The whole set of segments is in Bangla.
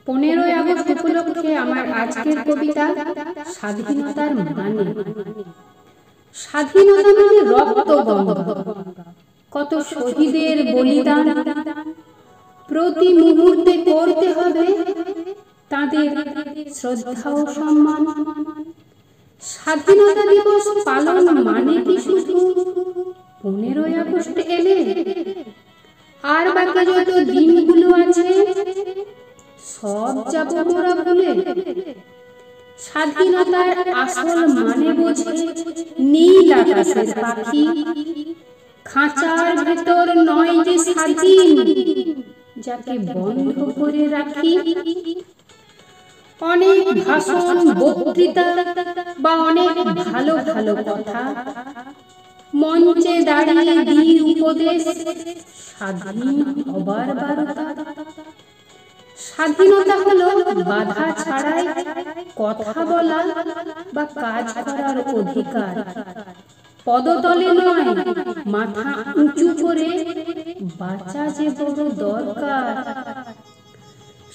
15ই আগস্ট উপলক্ষে আমার আজকের কবিতা স্বাধীনতার মানে। স্বাধীনতা মানে রক্ত গঙ্গা, কত শহীদের বলিদান। প্রতি মুহূর্তে করতে হবে তাদের শ্রদ্ধা ও সম্মান। স্বাধীনতা দিবস পালন মানে কি শুধু 15ই আগস্ট এলে আর বাকি যত দিনগুলো আছে সব যাব মোরা ভুলে? স্বাধীনতার আসল মানে বোঝে নীল আকাশের পাখি, খাঁচার ভেতর নয় যে স্বাধীন, যাকে বন্ধ করে রাখি। অনেক ভাষণ, বক্তৃতা বা অনেক ভালো ভালো কথা, মঞ্চে দাঁড়িয়ে দিই উপদেশ, স্বাধীন হবার বার্তা। স্বাধীনতা হলো বাধা ছাড়াই কথা বলা বা কাজ করার অধিকার। পদতলে নয়, মাথা উঁচু করে বাঁচা যে বড় দরকার।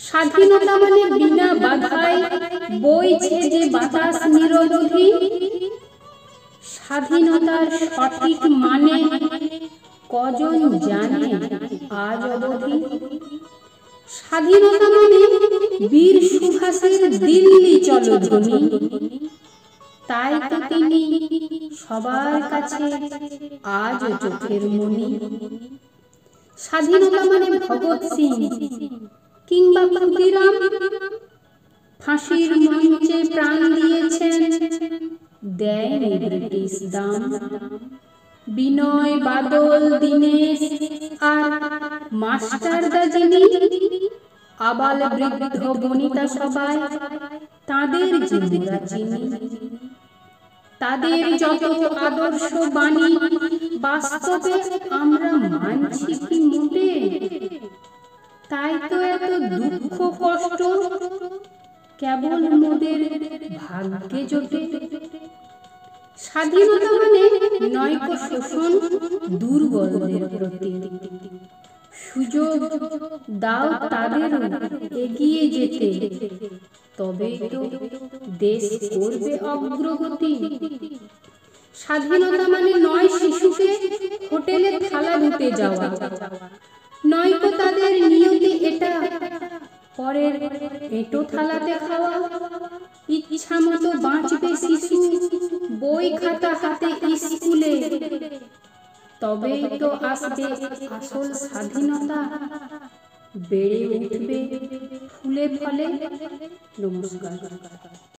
স্বাধীনতা মানে বিনা বাধায় বইছে যে বাতাস নিরবধি। স্বাধীনতার সঠিক মানে কজন জানে আজ অবধি? স্বাধীনতা মানে বীর সুভাষের দিল্লি চলো ধ্বনি, তাই তো তিনি সবার কাছে আজও চোখের মণি। স্বাধীনতা মানে ভগৎ সিং কিংবা ক্ষুদিরাম, ফাঁসির মঞ্চে প্রাণ দিয়েছেন, দেয়নি ব্রিটিশ দাম। বিনয়, বাদল, দীনেশ আর মাস্টারদা যিনি, আবাল বৃদ্ধ বনিতা সবাই তাদের জীবনটা চিনি। তাদের যত আদর্শ বাণী বাস্তবে আমরা মানছি কি মোটে? তাই তো এত দুঃখ কষ্ট কেবল মোদের ভাগ্যে জোটে। স্বাধীনতা মানে নয়কো শোষণ দুর্বলদের প্রতি, সুযোগ দাও তাদের এগিয়ে যেতে, তবেই তো দেশ করবে অগ্রগতি। স্বাধীনতা মানে নয় শিশুকে হোটেলে থালা ধুতে যাওয়া, নয়তো তাদের নিয়তি এটা পরের এঁটো থালাতে খাওয়া। ইচ্ছা মতো বাঁচবে শিশু বই খাতা হাতে স্কুলে, তবেই তো আসবে আসল স্বাধীনতা, বেড়ে উঠবে ফুলে ফলে। নমস্কার।